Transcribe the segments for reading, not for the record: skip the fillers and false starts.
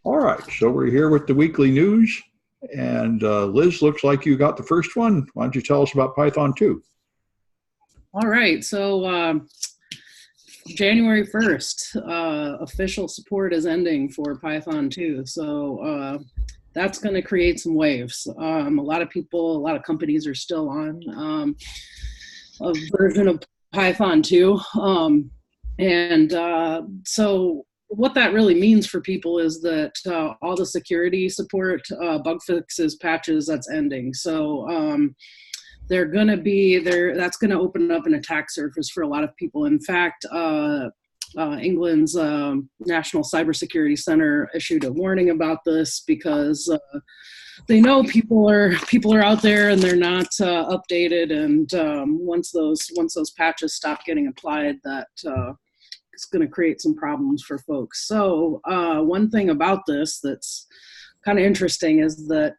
All right, so we're here with the weekly news, and Liz, looks like you got the first one. Why don't you tell us about Python 2? All right, so January 1st, official support is ending for Python 2. So that's going to create some waves. A lot of people, a lot of companies are still on a version of Python 2. So what that really means for people is that all the security support, bug fixes, patches, that's ending. So they're going to be there. That's going to open up an attack surface for a lot of people. In fact, England's National Cybersecurity Center issued a warning about this because they know people are out there and they're not updated. And once those patches stop getting applied, that it's going to create some problems for folks. So one thing about this that's kind of interesting is that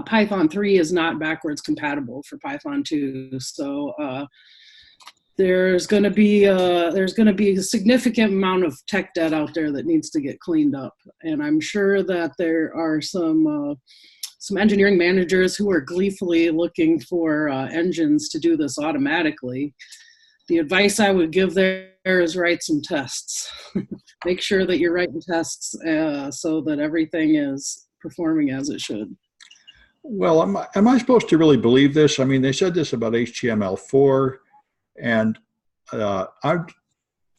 Python 3 is not backwards compatible for Python 2. So there's going to be a significant amount of tech debt out there that needs to get cleaned up. And I'm sure that there are some engineering managers who are gleefully looking for engines to do this automatically. The advice I would give there is write some tests. Make sure that you're writing tests so that everything is performing as it should. Well, am I supposed to really believe this? I mean, they said this about HTML4, and a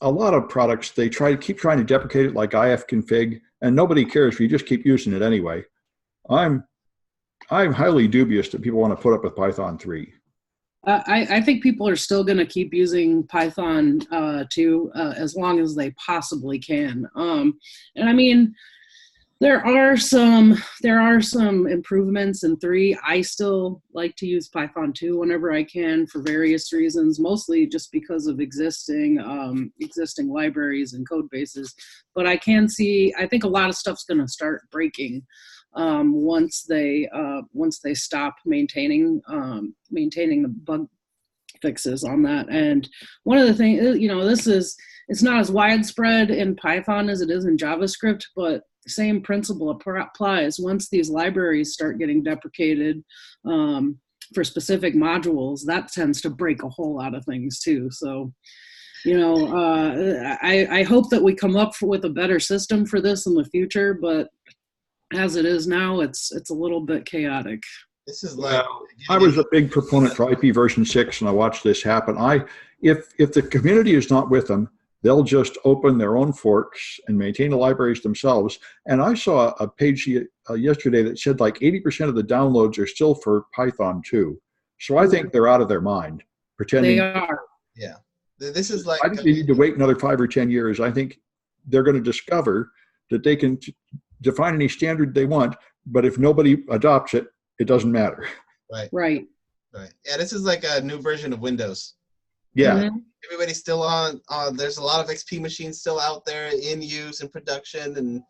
lot of products, they keep trying to deprecate it like ifconfig, and nobody cares if you just keep using it anyway. I'm highly dubious that people want to put up with Python 3. I think people are still going to keep using Python 2 as long as they possibly can. And I mean, there are some improvements in 3. I still like to use Python 2 whenever I can for various reasons, mostly just because of existing libraries and code bases. But I think a lot of stuff's going to start breaking once they stop maintaining the bug fixes on that. And one of the things, it's not as widespread in Python as it is in JavaScript, but same principle applies. Once these libraries start getting deprecated for specific modules, that tends to break a whole lot of things too. So, I hope that we come up with a better system for this in the future, but as it is now, it's a little bit chaotic. This is like, I was a big proponent for IP version 6, and I watched this happen. If the community is not with them, they'll just open their own forks and maintain the libraries themselves. And I saw a page yesterday that said like 80% of the downloads are still for Python 2. So I think they're out of their mind, pretending. They are. Yeah. This is like, I think they need to wait another 5 or 10 years. I think they're going to discover that they can define any standard they want, but if nobody adopts it, it doesn't matter. Right. Yeah, this is like a new version of Windows. Yeah. Mm-hmm. Everybody's still on. There's a lot of XP machines still out there in use and production, and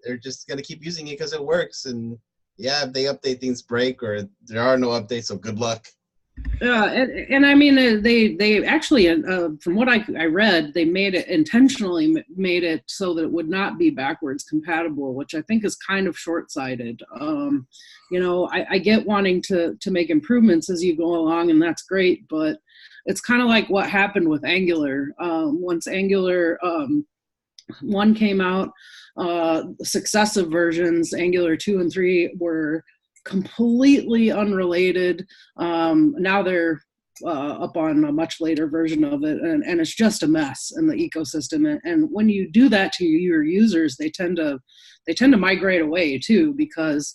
they're just going to keep using it because it works. And yeah, if they update, things break, or there are no updates, so good luck. And I mean, they actually, from what I read, they intentionally made it so that it would not be backwards compatible, which I think is kind of short-sighted. I get wanting to make improvements as you go along, and that's great, but it's kind of like what happened with Angular. Once Angular 1 came out, successive versions, Angular 2 and 3, were completely unrelated. Now they're up on a much later version of it, and it's just a mess in the ecosystem. And when you do that to your users, they tend to migrate away too, because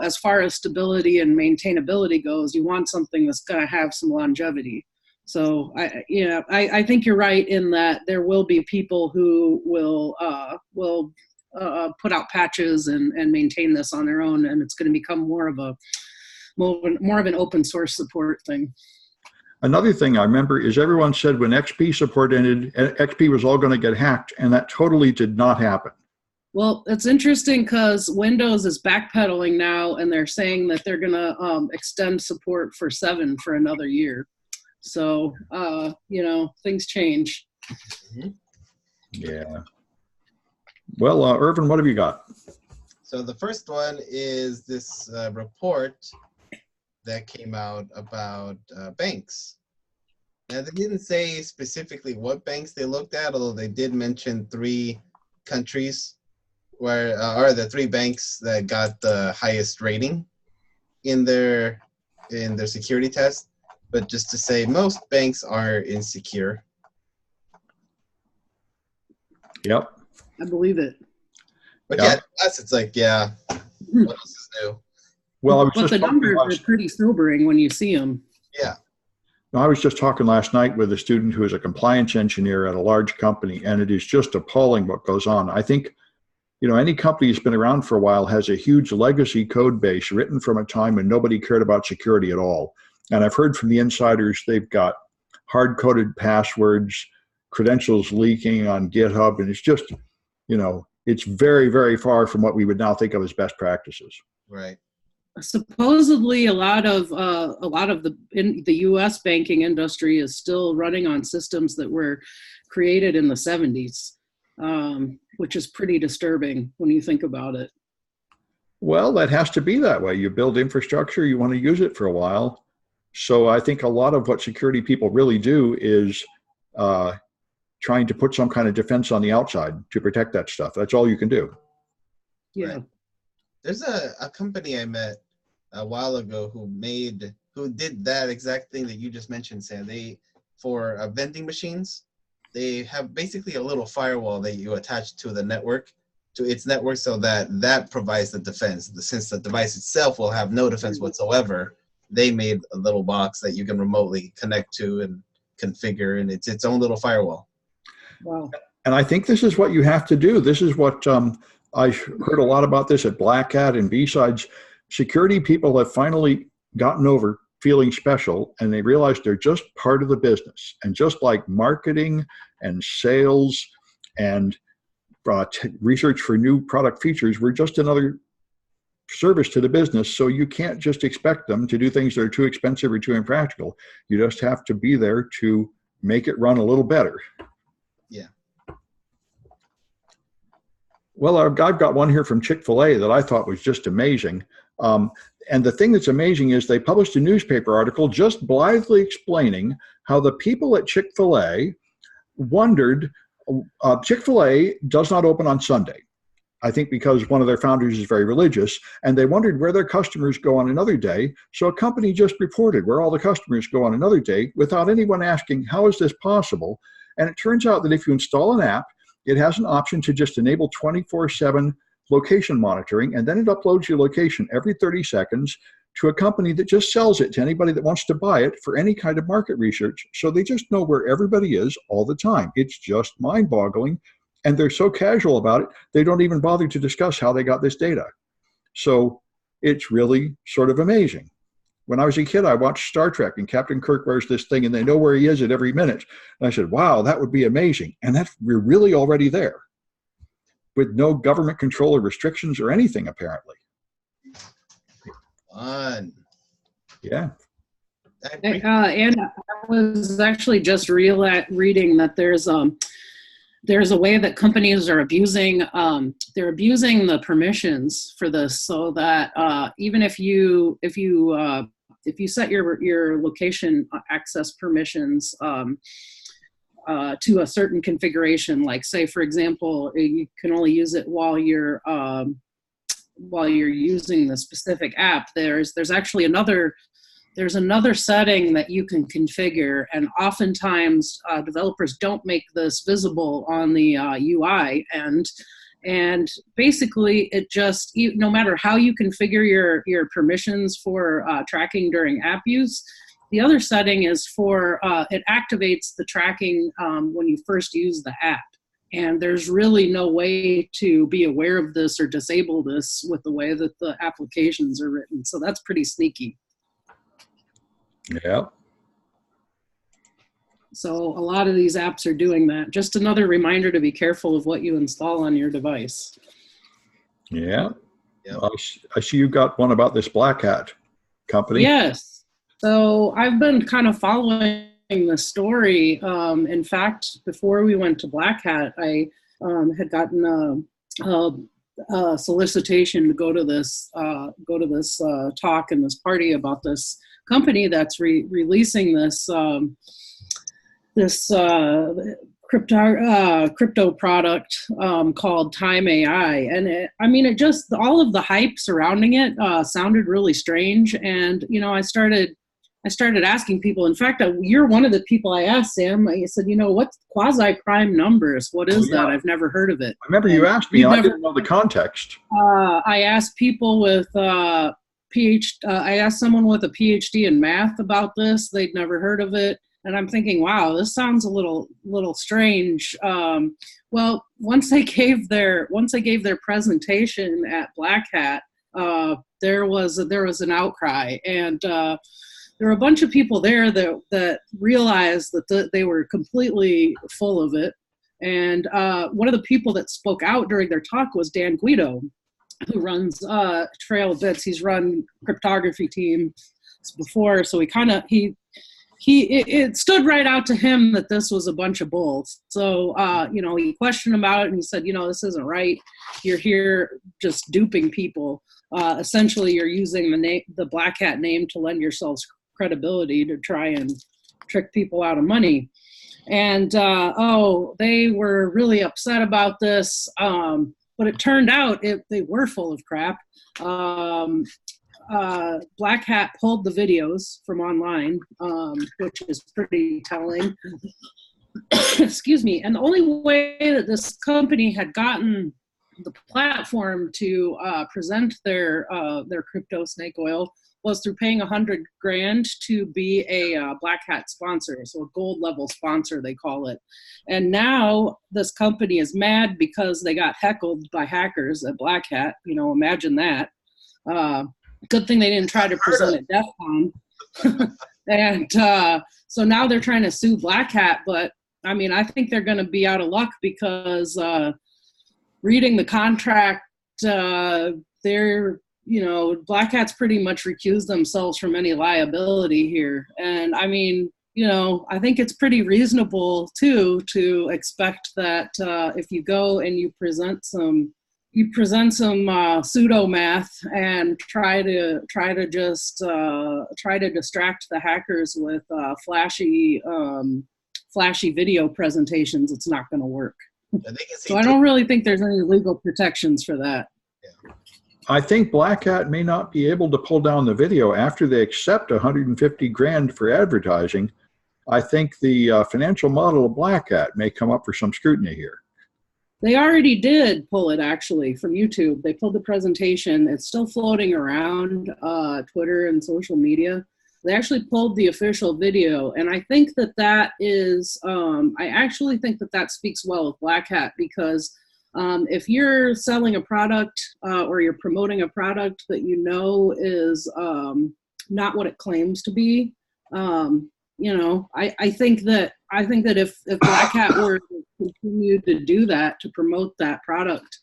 as far as stability and maintainability goes, you want something that's going to have some longevity. So I think you're right in that there will be people who will put out patches and maintain this on their own, and it's going to become more of an open source support thing. Another thing I remember is everyone said when XP support ended, XP was all going to get hacked, and that totally did not happen. Well, it's interesting because Windows is backpedaling now, and they're saying that they're going to extend support for 7 for another year. So, things change. Yeah. Well, Irvin, what have you got? So the first one is this report that came out about banks. Now, they didn't say specifically what banks they looked at, although they did mention 3 countries where are the 3 banks that got the highest rating in their security test. But just to say, most banks are insecure. Yep. I believe it. But Yeah. yeah, us, it's like, yeah, what else is new? Well, I was But just the talking numbers are pretty sobering when you see them. Yeah. I was just talking last night with a student who is a compliance engineer at a large company, and it is just appalling what goes on. I think, any company that's been around for a while has a huge legacy code base written from a time when nobody cared about security at all. And I've heard from the insiders they've got hard-coded passwords, credentials leaking on GitHub, and it's just, it's very, very far from what we would now think of as best practices. Right. Supposedly, a lot of the U.S. banking industry is still running on systems that were created in the 70s, which is pretty disturbing when you think about it. Well, that has to be that way. You build infrastructure, you want to use it for a while. So I think a lot of what security people really do is trying to put some kind of defense on the outside to protect that stuff. That's all you can do. Yeah. Right. There's a company I met a while ago who did that exact thing that you just mentioned, Sam. For vending machines, they have basically a little firewall that you attach to its network, so that provides the defense. Since the device itself will have no defense whatsoever, they made a little box that you can remotely connect to and configure, and it's its own little firewall. Wow. And I think this is what you have to do. This is what I heard a lot about this at Black Hat and B-Sides. Security people have finally gotten over feeling special, and they realize they're just part of the business. And just like marketing and sales and research for new product features, we're just another service to the business. So you can't just expect them to do things that are too expensive or too impractical. You just have to be there to make it run a little better. Yeah. Well, I've got one here from ChickFilA that I thought was just amazing. And the thing that's amazing is they published a newspaper article just blithely explaining how the people at ChickFilA wondered, ChickFilA does not open on Sunday, I think because one of their founders is very religious, and they wondered where their customers go on another day. So a company just reported where all the customers go on another day without anyone asking, how is this possible? And it turns out that if you install an app, it has an option to just enable 24/7 location monitoring, and then it uploads your location every 30 seconds to a company that just sells it to anybody that wants to buy it for any kind of market research. So they just know where everybody is all the time. It's just mind-boggling, and they're so casual about it, they don't even bother to discuss how they got this data. So it's really sort of amazing. When I was a kid, I watched Star Trek, and Captain Kirk wears this thing, and they know where he is at every minute. And I said, wow, that would be amazing. And we're really already there with no government control or restrictions or anything, apparently. Fun. Yeah. And I was actually just reading that there's a way that companies are abusing the permissions for this, so that even if you set your location access permissions to a certain configuration, like say for example you can only use it while you're using the specific app, there's actually another setting that you can configure, and oftentimes developers don't make this visible on the UI, and basically it just, no matter how you configure your permissions for tracking during app use, the other setting is for it activates the tracking when you first use the app. And there's really no way to be aware of this or disable this with the way that the applications are written. So that's pretty sneaky. Yeah. So a lot of these apps are doing that. Just another reminder to be careful of what you install on your device. Yeah. Yep. I see you got one about this Black Hat company. Yes. So I've been kind of following the story. In fact, before we went to Black Hat, I had gotten solicitation to go to this talk and this party about this company that's releasing this crypto product called Time AI, and it just, all of the hype surrounding it sounded really strange. And I started asking people. In fact, you're one of the people I asked, Sam. I said, what's quasi-prime numbers? What is that? I've never heard of it. I remember you asked me, and I didn't know the context. I asked people with I asked someone with a PhD in math about this. They'd never heard of it. And I'm thinking, wow, this sounds a little strange. Well, once they gave their presentation at Black Hat, there was an outcry, and there were a bunch of people there that realized that they were completely full of it. And one of the people that spoke out during their talk was Dan Guido, who runs Trail of Bits. He's run cryptography teams before, so it stood right out to him that this was a bunch of bulls. So, he questioned about it, and he said, this isn't right. You're here just duping people. Essentially, you're using the Black Hat name to lend yourselves credibility to try and trick people out of money. And, they were really upset about this. But it turned out they were full of crap. Black Hat pulled the videos from online, which is pretty telling. Excuse me. And the only way that this company had gotten the platform to present their crypto snake oil was through paying $100,000 to be a Black Hat sponsor, so a gold level sponsor, they call it. And now this company is mad because they got heckled by hackers at Black Hat. Imagine that. Good thing they didn't try to present at DEF CON. And so now they're trying to sue Black Hat, but I think they're going to be out of luck because reading the contract, Black Hat's pretty much recused themselves from any liability here. And I think it's pretty reasonable too to expect that if you go and you present some pseudo math and try to distract the hackers with flashy video presentations, it's not going to work. So I don't really think there's any legal protections for that. Yeah. I think Black Hat may not be able to pull down the video after they accept $150,000 for advertising. I think the financial model of Black Hat may come up for some scrutiny here. They already did pull it, actually, from YouTube. They pulled the presentation. It's still floating around Twitter and social media. They actually pulled the official video, and I think that is, I actually think that speaks well of Black Hat, because if you're selling a product or you're promoting a product that is not what it claims to be, I think that if Black Hat were to continue to do that, to promote that product,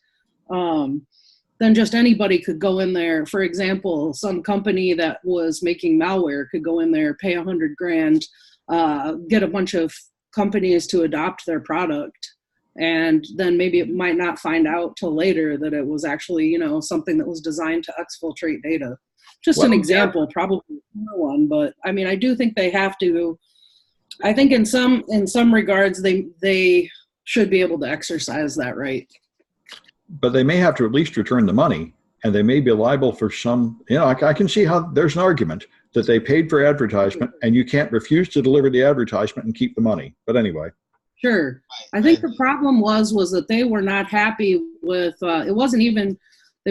then just anybody could go in there. For example, some company that was making malware could go in there, pay $100,000, get a bunch of companies to adopt their product, and then maybe it might not find out till later that it was actually, something that was designed to exfiltrate data. Just an example, probably no one, but I do think they have to. I think in some regards they should be able to exercise that right. But they may have to at least return the money, and they may be liable for some. I can see how there's an argument that they paid for advertisement, and you can't refuse to deliver the advertisement and keep the money. But anyway. Sure. I think the problem was that they were not happy with, they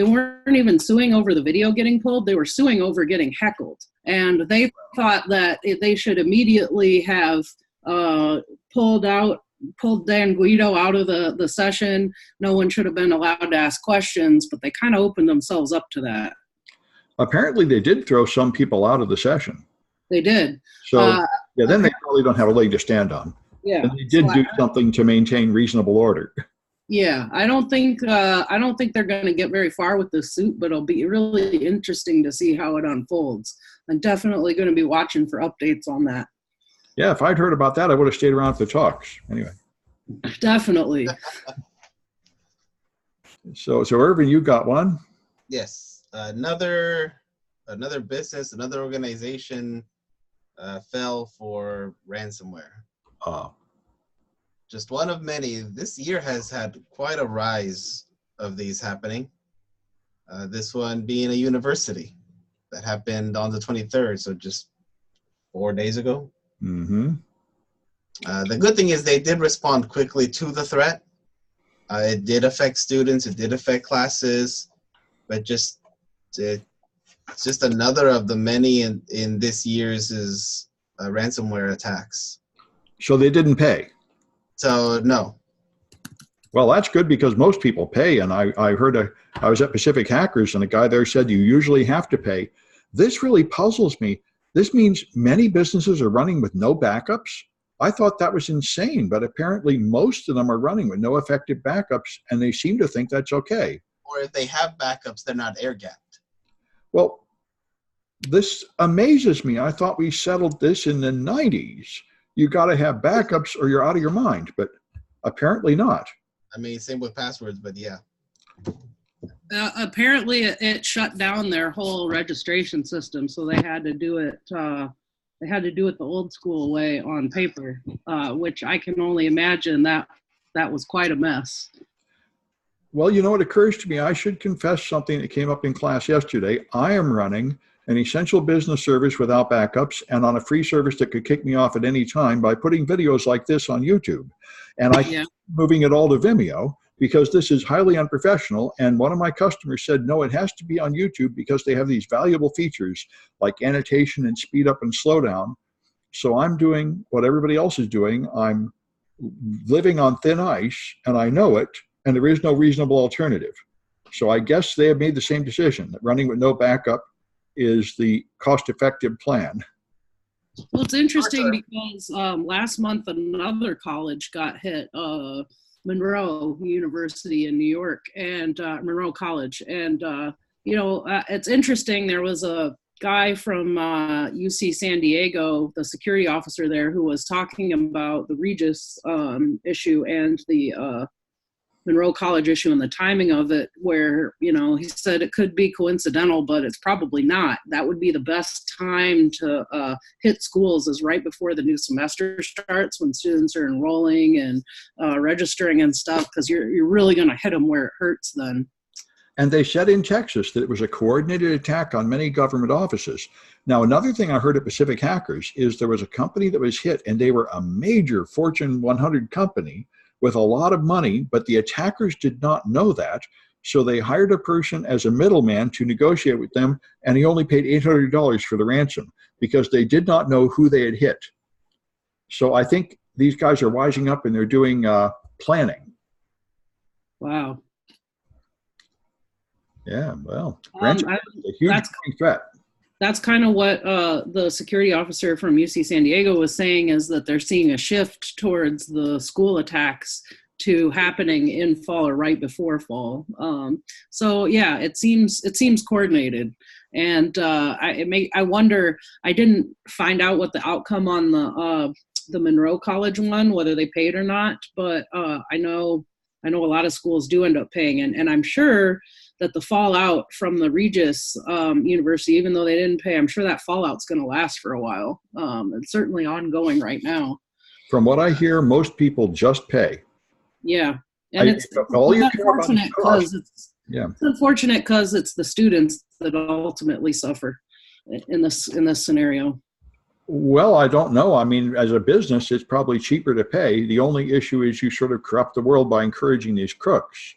weren't even suing over the video getting pulled. They were suing over getting heckled. And they thought that they should immediately have pulled Dan Guido out of the session. No one should have been allowed to ask questions, but they kind of opened themselves up to that. Apparently they did throw some people out of the session. They did. So then they probably don't have a leg to stand on. Yeah, and they did do something to maintain reasonable order. Yeah, I don't think they're going to get very far with this suit, but it'll be really interesting to see how it unfolds. I'm definitely going to be watching for updates on that. Yeah, if I'd heard about that, I would have stayed around for the talks. Anyway. Definitely. So Irvin, you got one? Yes, another business, another organization fell for ransomware. Uh, Just one of many. This year has had quite a rise of these happening. This one being a university that happened on the 23rd, so just 4 days ago. mm-hmm. The good thing is they did respond quickly to the threat. It did affect students, it did affect classes, but it's just another of the many in this year's ransomware attacks. So they didn't pay. So no. Well, that's good because most people pay. And I was at Pacific Hackers and a guy there said you usually have to pay. This really puzzles me. This means many businesses are running with no backups. I thought that was insane, but apparently most of them are running with no effective backups, and they seem to think that's okay. Or if they have backups, they're not air-gapped. Well, this amazes me. I thought we settled this in the 90s. You got to have backups or you're out of your mind, but apparently not. I mean, same with passwords, but yeah. Apparently, it shut down their whole registration system, so they had to do it. They had to do it the old school way on paper, which I can only imagine that was quite a mess. Well, you know, it occurs to me I should confess something that came up in class yesterday. I am running an essential business service without backups and on a free service that could kick me off at any time by putting videos like this on YouTube. And I keep moving it all to Vimeo because this is highly unprofessional. And one of my customers said, no, it has to be on YouTube because they have these valuable features like annotation and speed up and slow down. So I'm doing what everybody else is doing. I'm living on thin ice and I know it, and there is no reasonable alternative. So I guess they have made the same decision that running with no backup is the cost-effective plan. Well, it's interesting because last month another college got hit, Monroe University in New York, and Monroe College. And, it's interesting. There was a guy from UC San Diego, the security officer there, who was talking about the Regis issue and the Monroe College issue and the timing of it, where, he said it could be coincidental, but it's probably not. That would be the best time to hit schools is right before the new semester starts, when students are enrolling and registering and stuff, because you're really going to hit them where it hurts then. And they said in Texas that it was a coordinated attack on many government offices. Now, another thing I heard at Pacific Hackers is there was a company that was hit, and they were a major Fortune 100 company with a lot of money, but the attackers did not know that. So they hired a person as a middleman to negotiate with them, and he only paid $800 for the ransom because they did not know who they had hit. So I think these guys are wising up and they're doing planning. Wow. Yeah, well, ransomware is a huge threat. That's kind of what the security officer from UC San Diego was saying, is that they're seeing a shift towards the school attacks to happening in fall or right before fall. So yeah, it seems coordinated. And I wonder, I didn't find out what the outcome on the Monroe College one, whether they paid or not, but I know a lot of schools do end up paying, and I'm sure that the fallout from the Regis University, even though they didn't pay, I'm sure that fallout's going to last for a while. It's certainly ongoing right now. From what I hear, most people just pay. Yeah, and it's unfortunate because it's the students that ultimately suffer in this scenario. Well, I don't know. I mean, as a business, it's probably cheaper to pay. The only issue is you sort of corrupt the world by encouraging these crooks.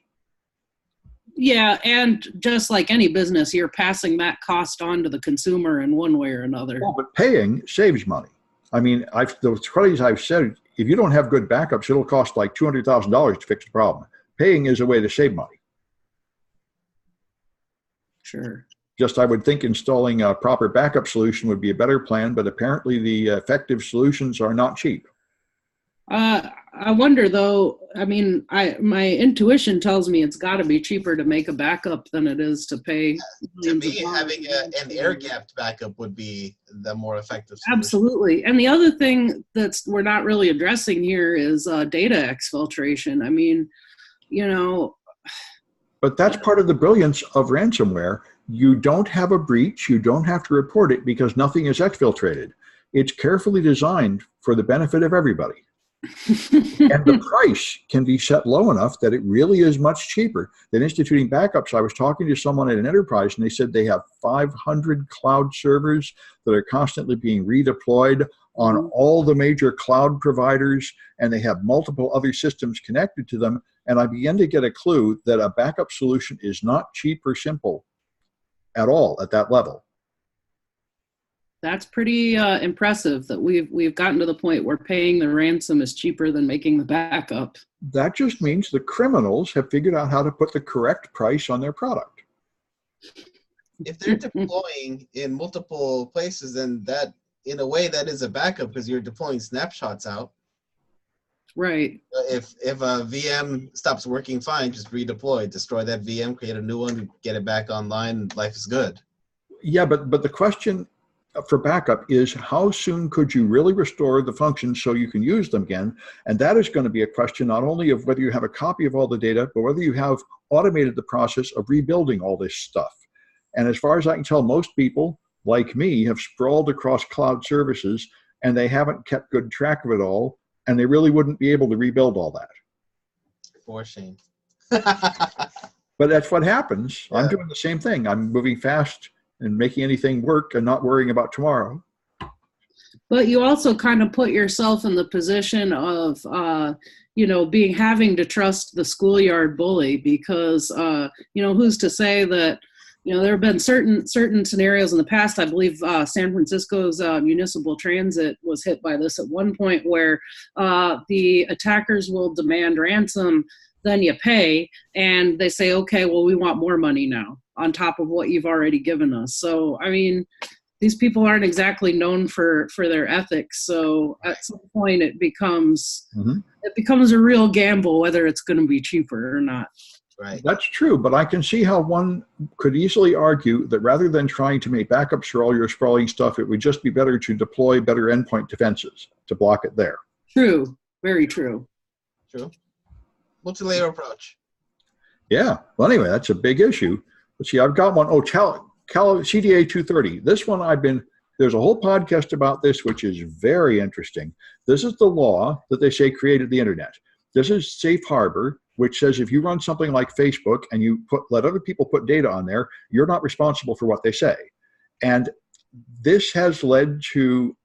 Yeah, and just like any business, you're passing that cost on to the consumer in one way or another. Well, but paying saves money. I mean, the studies I've said, if you don't have good backups, it'll cost like $200,000 to fix the problem. Paying is a way to save money. Sure. Just, I would think installing a proper backup solution would be a better plan, but apparently the effective solutions are not cheap. I wonder though, I mean, my intuition tells me it's got to be cheaper to make a backup than it is to pay. To me, having an air-gapped backup would be the more effective solution. Absolutely. And the other thing we're not really addressing here is data exfiltration. I mean, But that's part of the brilliance of ransomware. You don't have a breach. You don't have to report it because nothing is exfiltrated. It's carefully designed for the benefit of everybody. And the price can be set low enough that it really is much cheaper than instituting backups. I was talking to someone at an enterprise, and they said they have 500 cloud servers that are constantly being redeployed on all the major cloud providers, and they have multiple other systems connected to them. And I began to get a clue that a backup solution is not cheap or simple at all at that level. That's pretty impressive that we've gotten to the point where paying the ransom is cheaper than making the backup. That just means the criminals have figured out how to put the correct price on their product. If they're deploying in multiple places, then that, in a way, that is a backup because you're deploying snapshots out. Right. If a VM stops working fine, just redeploy, destroy that VM, create a new one, get it back online, and life is good. Yeah, but the question for backup is how soon could you really restore the functions so you can use them again? And that is going to be a question not only of whether you have a copy of all the data, but whether you have automated the process of rebuilding all this stuff. And as far as I can tell, most people, like me, have sprawled across cloud services and they haven't kept good track of it all, and they really wouldn't be able to rebuild all that. For shame. But that's what happens. Yeah. I'm doing the same thing. I'm moving fast and making anything work and not worrying about tomorrow. But you also kind of put yourself in the position of, having to trust the schoolyard bully because, who's to say that, there have been certain scenarios in the past. I believe San Francisco's municipal transit was hit by this at one point where the attackers will demand ransom, then you pay, and they say, okay, well, we want more money now on top of what you've already given us. So, I mean, these people aren't exactly known for their ethics. So at some point it becomes a real gamble whether it's going to be cheaper or not. Right. That's true, but I can see how one could easily argue that rather than trying to make backups for all your sprawling stuff, it would just be better to deploy better endpoint defenses to block it there. True. Very true. True. Multi-layer approach. Yeah. Well, anyway, that's a big issue. Let's see, I've got one. Oh, CDA 230. This one there's a whole podcast about this, which is very interesting. This is the law that they say created the internet. This is safe harbor, which says if you run something like Facebook and you let other people put data on there, you're not responsible for what they say. And this has led to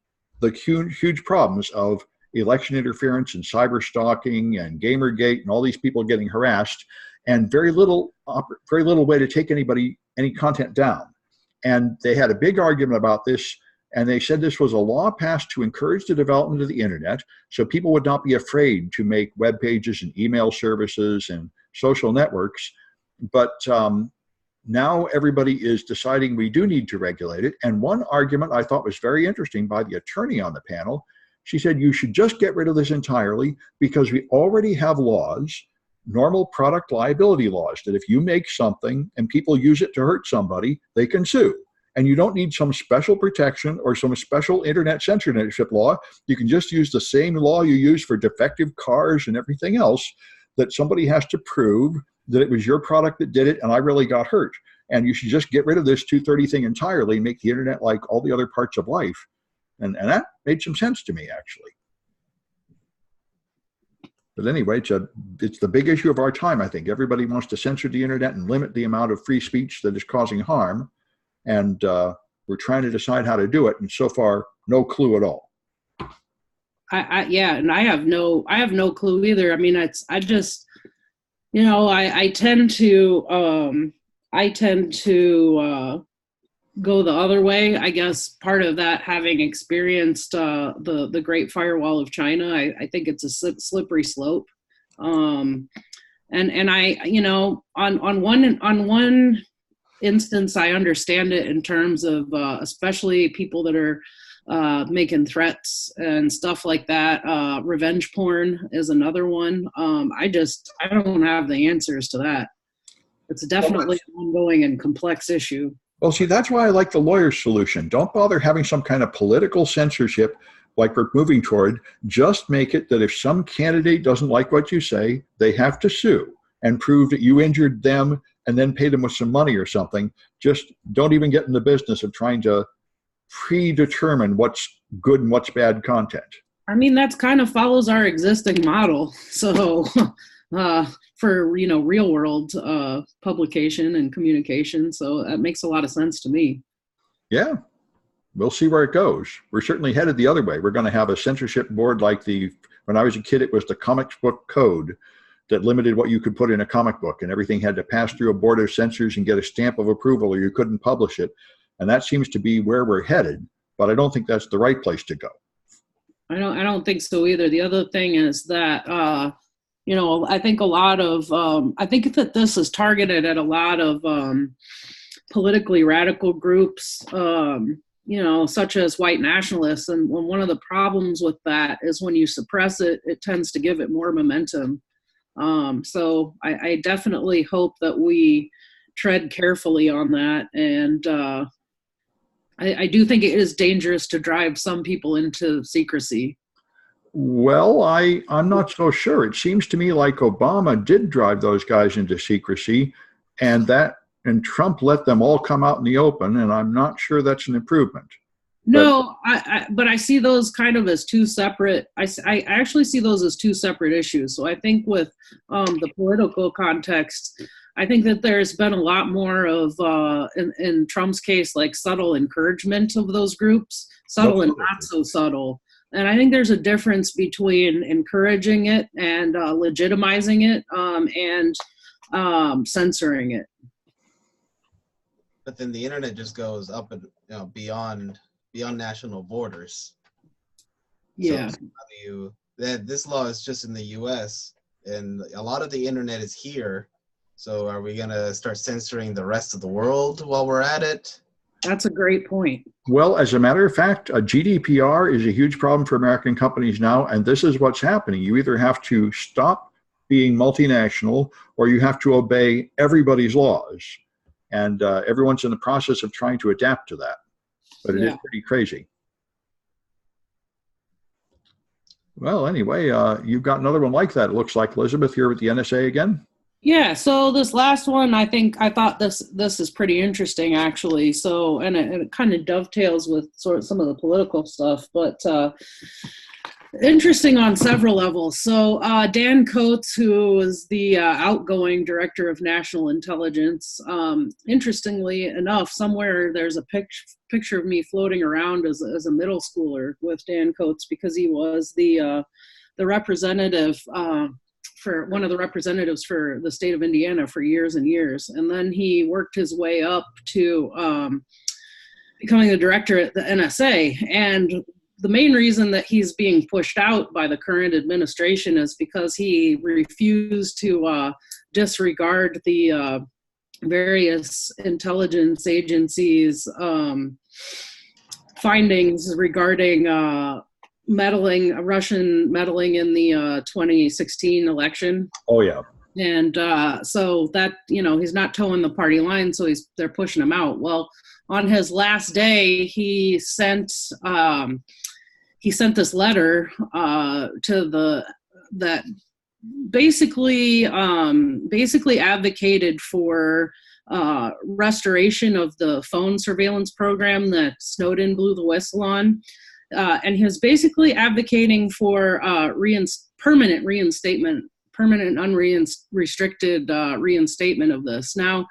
the huge problems of election interference and cyber stalking and Gamergate and all these people getting harassed, and very little way to take any content down. And they had a big argument about this, and they said this was a law passed to encourage the development of the internet so people would not be afraid to make web pages and email services and social networks. But now everybody is deciding we do need to regulate it. And one argument I thought was very interesting by the attorney on the panel, she said you should just get rid of this entirely because we already have laws, normal product liability laws, that if you make something and people use it to hurt somebody, they can sue. And you don't need some special protection or some special internet censorship law. You can just use the same law you use for defective cars and everything else, that somebody has to prove that it was your product that did it and I really got hurt. And you should just get rid of this 230 thing entirely and make the internet like all the other parts of life. And that made some sense to me, actually. But anyway, it's the big issue of our time, I think. Everybody wants to censor the internet and limit the amount of free speech that is causing harm. And we're trying to decide how to do it. And so far, no clue at all. And I have no clue either. I mean, I just, I tend to go the other way. I guess part of that, having experienced the Great Firewall of China, I think it's a slippery slope. And I, on one instance, I understand it in terms of especially people that are making threats and stuff like that. Revenge porn is another one. I don't have the answers to that. It's definitely an ongoing and complex issue. Well, see, that's why I like the lawyer's solution. Don't bother having some kind of political censorship like we're moving toward. Just make it that if some candidate doesn't like what you say, they have to sue. and prove that you injured them and then pay them with some money or something. Just don't even get in the business of trying to predetermine what's good and what's bad content. I mean, that's kind of follows our existing model. So for, real world publication and communication. So that makes a lot of sense to me. Yeah. We'll see where it goes. We're certainly headed the other way. We're going to have a censorship board like when I was a kid, it was the comics book code that limited what you could put in a comic book, and everything had to pass through a board of censors and get a stamp of approval or you couldn't publish it. And that seems to be where we're headed, but I don't think that's the right place to go. I don't think so either. The other thing is that, I think I think that this is targeted at a lot of politically radical groups, such as white nationalists. And one of the problems with that is when you suppress it, it tends to give it more momentum. So I definitely hope that we tread carefully on that. And I do think it is dangerous to drive some people into secrecy. Well, I'm not so sure. It seems to me like Obama did drive those guys into secrecy, and Trump let them all come out in the open, and I'm not sure that's an improvement. No, but I see those kind of as two separate. I actually see those as two separate issues. So I think with the political context, I think that there's been a lot more of, in Trump's case, like subtle encouragement of those groups, subtle and not so subtle. And I think there's a difference between encouraging it and legitimizing it and censoring it. But then the internet just goes up and beyond national borders. Yeah. So this law is just in the U.S. and a lot of the internet is here. So are we going to start censoring the rest of the world while we're at it? That's a great point. Well, as a matter of fact, GDPR is a huge problem for American companies now, and this is what's happening. You either have to stop being multinational or you have to obey everybody's laws. And everyone's in the process of trying to adapt to that. But it is pretty crazy. Well, anyway, you've got another one like that, it looks like, Elizabeth, here with the NSA again. Yeah, so this last one, I thought this is pretty interesting, actually. So, and it kind of dovetails with sort of some of the political stuff, but interesting on several levels. So Dan Coates, who is the outgoing director of national intelligence, interestingly enough, somewhere there's a picture of me floating around as a middle schooler with Dan Coates, because he was the representative for one of the representatives for the state of Indiana for years and years. And then he worked his way up to becoming the director at the NSA. And the main reason that he's being pushed out by the current administration is because he refused to disregard the various intelligence agencies' findings regarding Russian meddling in the 2016 election. Oh, yeah. And so that, he's not towing the party line, so they're pushing him out. Well, on his last day, he sent this letter that basically advocated for restoration of the phone surveillance program that Snowden blew the whistle on. And he was basically advocating for permanent unrestricted reinstatement of this. Now,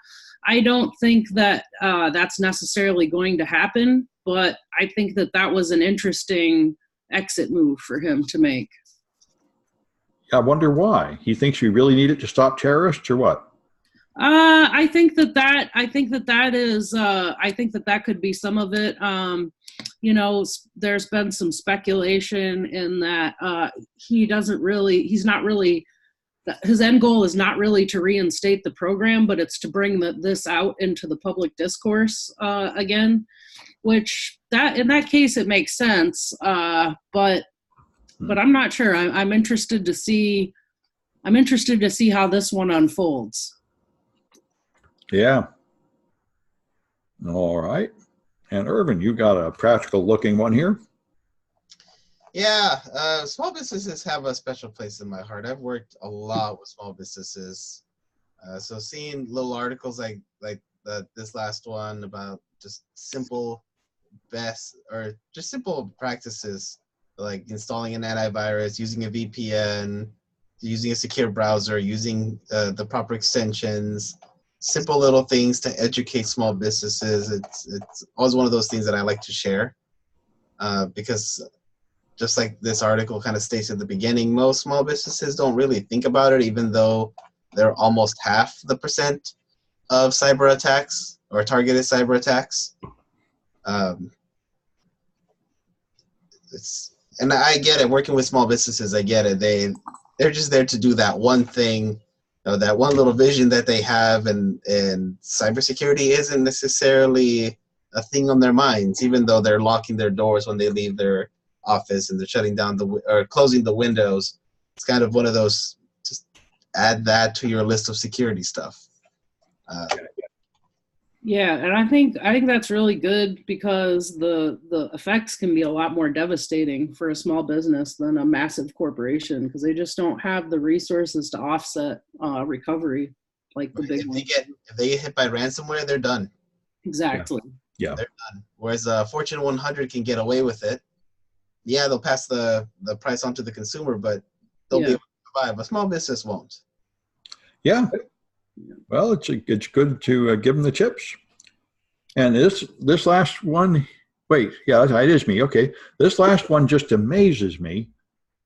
I don't think that that's necessarily going to happen, but I think that was an interesting exit move for him to make. I wonder why. He thinks we really need it to stop terrorists, or what? I think that could be some of it. There's been some speculation in that his end goal is not really to reinstate the program, but it's to bring this out into the public discourse again, which in that case, it makes sense. But I'm not sure. I'm interested to see how this one unfolds. Yeah. All right. And Irvin, you got a practical looking one here. Yeah. Small businesses have a special place in my heart. I've worked a lot with small businesses So seeing little articles like this last one about just simple simple practices like installing an antivirus, using a VPN, using a secure browser, using the proper extensions, simple little things to educate small businesses. It's always one of those things that I like to share because just like this article kind of states at the beginning, most small businesses don't really think about it, even though they're almost half the percent of cyber attacks or targeted cyber attacks. And I get it. Working with small businesses, I get it. They're just there to do that one thing, that one little vision that they have, and cybersecurity isn't necessarily a thing on their minds, even though they're locking their doors when they leave their office and they're shutting down or closing the windows. It's kind of one of those. Just add that to your list of security stuff. Yeah, and I think that's really good because the effects can be a lot more devastating for a small business than a massive corporation because they just don't have the resources to offset recovery like the big ones. If they get hit by ransomware, they're done. Exactly. Yeah. They're done. Whereas Fortune 100 can get away with it. Yeah, they'll pass the price on to the consumer, but they'll be able to survive. A small business won't. Yeah. Well, it's good to give them the chips. And this last one, wait, yeah, it is me. Okay, this last one just amazes me.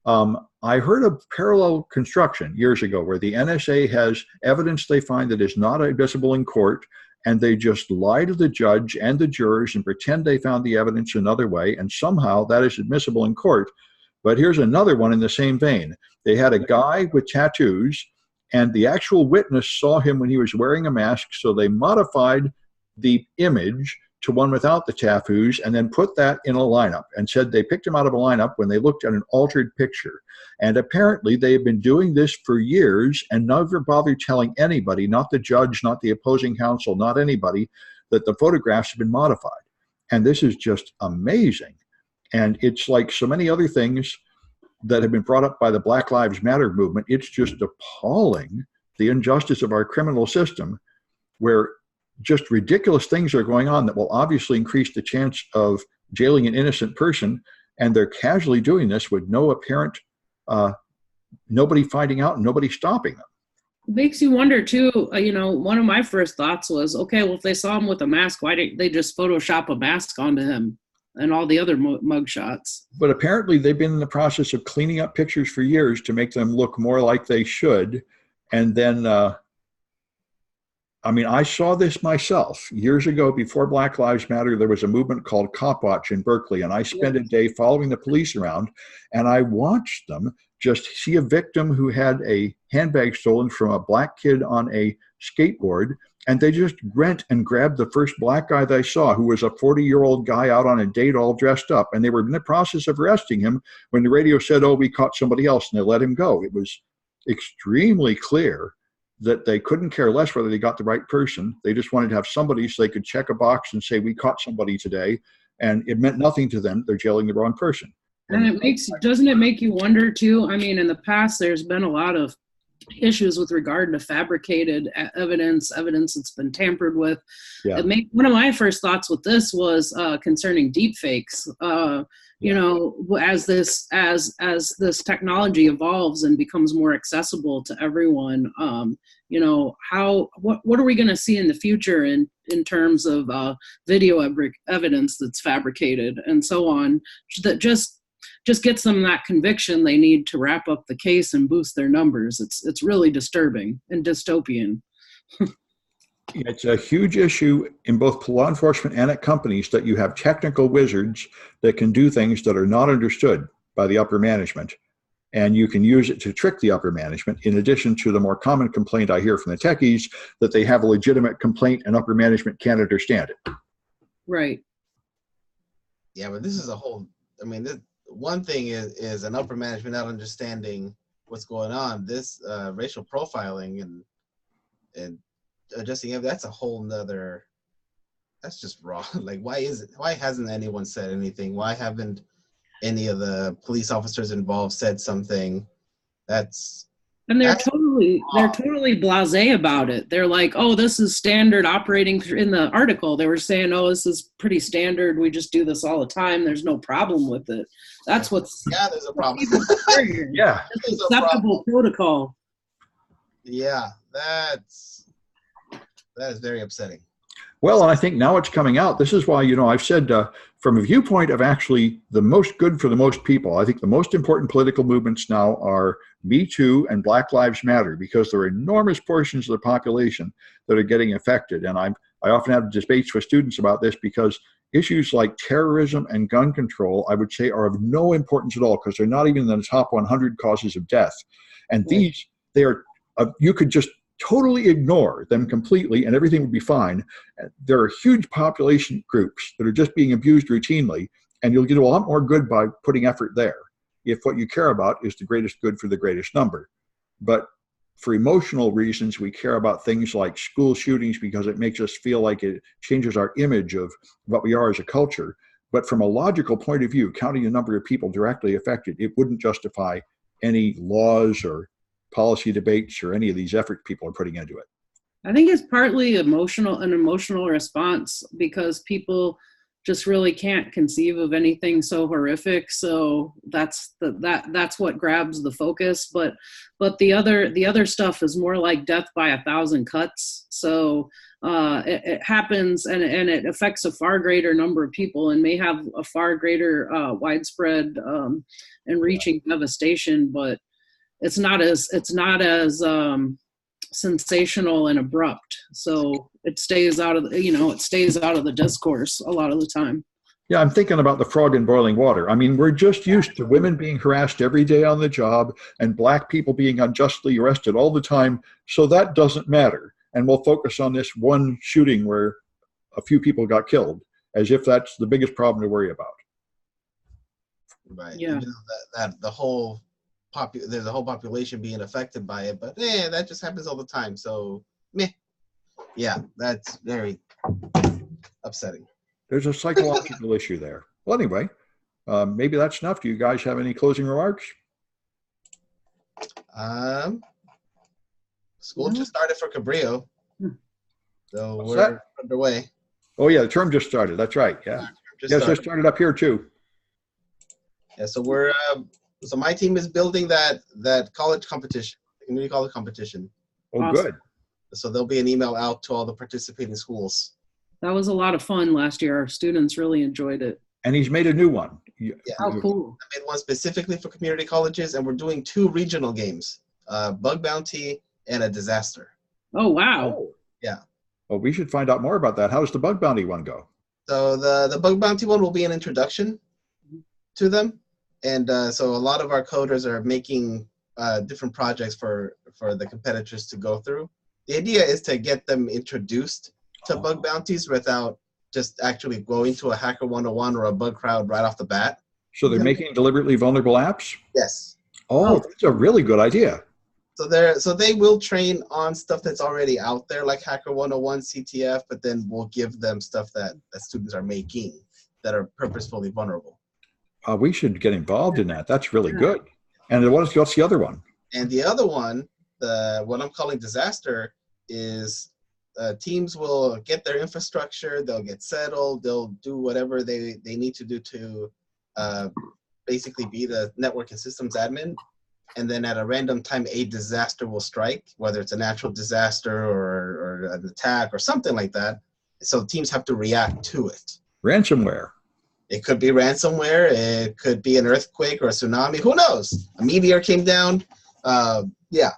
I heard of parallel construction years ago where the NSA has evidence they find that is not admissible in court, and they just lie to the judge and the jurors and pretend they found the evidence another way, and somehow that is admissible in court. But here's another one in the same vein. They had a guy with tattoos, and the actual witness saw him when he was wearing a mask, so they modified the image to one without the tattoos and then put that in a lineup and said they picked him out of a lineup when they looked at an altered picture. And apparently they have been doing this for years and never bothered telling anybody, not the judge, not the opposing counsel, not anybody, that the photographs have been modified. And this is just amazing. And it's like so many other things that have been brought up by the Black Lives Matter movement. It's just appalling, the injustice of our criminal system, where just ridiculous things are going on that will obviously increase the chance of jailing an innocent person, and they're casually doing this with no apparent, nobody finding out and nobody stopping them. It makes you wonder too, one of my first thoughts was, okay, well, if they saw him with a mask, why didn't they just Photoshop a mask onto him and all the other mug shots? But apparently they've been in the process of cleaning up pictures for years to make them look more like they should. And then, I saw this myself years ago before Black Lives Matter. There was a movement called Cop Watch in Berkeley, and I spent a day following the police around, and I watched them just see a victim who had a handbag stolen from a black kid on a skateboard, and they just went and grabbed the first black guy they saw, who was a 40-year-old guy out on a date all dressed up, and they were in the process of arresting him when the radio said, "Oh, we caught somebody else," and they let him go. It was extremely clear that they couldn't care less whether they got the right person. They just wanted to have somebody so they could check a box and say, "We caught somebody today," and it meant nothing to them. They're jailing the wrong person. And doesn't it make you wonder too? In the past, there's been a lot of issues with regard to fabricated evidence that's been tampered with. Yeah. One of my first thoughts with this was concerning deepfakes. As this technology evolves and becomes more accessible to everyone, what are we going to see in the future in terms of video evidence that's fabricated and so on, that just gets them that conviction they need to wrap up the case and boost their numbers. It's really disturbing and dystopian. It's a huge issue in both law enforcement and at companies that you have technical wizards that can do things that are not understood by the upper management. And you can use it to trick the upper management, in addition to the more common complaint I hear from the techies that they have a legitimate complaint and upper management can't understand it. Right. Yeah, but this is a whole, one thing is an upper management not understanding what's going on. This racial profiling and adjusting, that's a whole nother, that's just wrong. Like, why hasn't anyone said anything? Why haven't any of the police officers involved said something? That's And they're totally blasé about it. They're like, oh, this is standard operating in the article. They were saying, oh, this is pretty standard. We just do this all the time. There's no problem with it. That's what's there's a problem. Yeah. It's acceptable protocol. Yeah, that is very upsetting. Well, and I think now it's coming out. This is why, I've said from a viewpoint of actually the most good for the most people, I think the most important political movements now are Me Too and Black Lives Matter, because there are enormous portions of the population that are getting affected. And I often have debates with students about this, because issues like terrorism and gun control, I would say, are of no importance at all, because they're not even in the top 100 causes of death. And they are, you could just totally ignore them completely and everything would be fine. There are huge population groups that are just being abused routinely, and you'll get a lot more good by putting effort there, if what you care about is the greatest good for the greatest number. But for emotional reasons, we care about things like school shootings because it makes us feel like it changes our image of what we are as a culture. But from a logical point of view, counting the number of people directly affected, it wouldn't justify any laws or policy debates or any of these efforts people are putting into it. I think it's partly an emotional response, because people just really can't conceive of anything so horrific. So that's what grabs the focus. But the other stuff is more like death by 1,000 cuts. So it happens and it affects a far greater number of people and may have a far greater widespread and reaching devastation. But it's not as sensational and abrupt, so it stays out of the discourse a lot of the time. Yeah, I'm thinking about the frog in boiling water. I mean, we're just used to women being harassed every day on the job and black people being unjustly arrested all the time, so that doesn't matter. And we'll focus on this one shooting where a few people got killed, as if that's the biggest problem to worry about. Right. Yeah. That there's a whole population being affected by it, but that just happens all the time. So, yeah, that's very upsetting. There's a psychological issue there. Well, anyway, maybe that's enough. Do you guys have any closing remarks? School just started for Cabrillo, so What's we're that? underway. Oh yeah, the term just started. That's right. Yeah, just started up here too. Yeah, so we're so my team is building that college competition, community college competition. Oh, Awesome. good. So there'll be an email out to all the participating schools. That was a lot of fun last year. Our students really enjoyed it. And he's made a new one. Yeah. Oh, cool. I made one specifically for community colleges, and we're doing 2 regional games, Bug Bounty and a Disaster. Oh, wow. Oh. Yeah. Well, we should find out more about that. How does the Bug Bounty one go? So the Bug Bounty one will be an introduction to them. And so a lot of our coders are making different projects for the competitors to go through. The idea is to get them introduced to bug bounties without just actually going to a Hacker 101 or a bug crowd right off the bat. So they're making deliberately vulnerable apps? Yes. Oh, that's a really good idea. So they will train on stuff that's already out there, like Hacker 101, CTF, but then we'll give them stuff that students are making that are purposefully vulnerable. We should get involved in that. That's really good. And what's the other one? And the other one, what I'm calling Disaster, is teams will get their infrastructure, they'll get settled, they'll do whatever they need to do to basically be the network and systems admin. And then at a random time, a disaster will strike, whether it's a natural disaster or an attack or something like that. So teams have to react to it. Ransomware. It could be ransomware. It could be an earthquake or a tsunami. Who knows? A meteor came down. Yeah.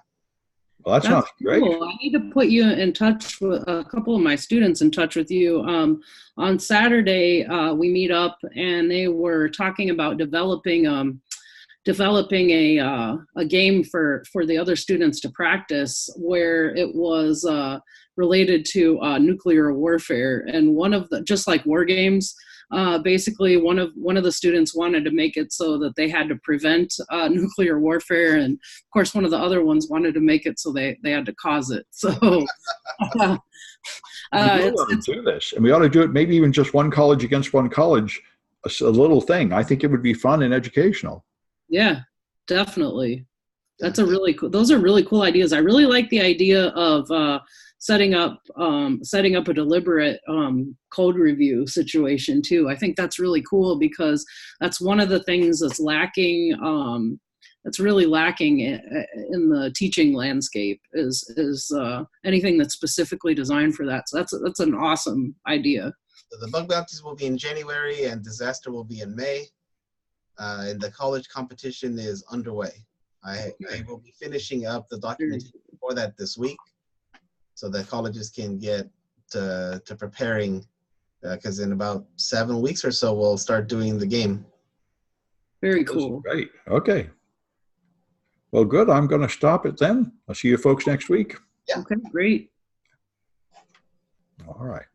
Well, that sounds great. Cool. I need to put you in touch with a couple of my students in touch with you. On Saturday, we meet up and they were talking about developing a game for the other students to practice, where it was related to nuclear warfare. And one of the, just like war games, basically one of the students wanted to make it so that they had to prevent nuclear warfare, and of course one of the other ones wanted to make it so they had to cause it. So we ought to do this, and we ought to do it maybe even just one college against one college, a little thing. I think it would be fun and educational. Yeah, definitely. That's a really cool, those are really cool ideas. I really like the idea of setting up a deliberate code review situation too. I think that's really cool because that's one of the things that's lacking, that's really lacking in the teaching landscape is anything that's specifically designed for that. So that's an awesome idea. So the bug bounties will be in January and disaster will be in May. And the college competition is underway. I will be finishing up the documentation for that this week, so that colleges can get to preparing, because in about 7 weeks or so, we'll start doing the game. Very cool. Great. Okay. Well, good. I'm going to stop it then. I'll see you folks next week. Yeah. Okay, great. All right.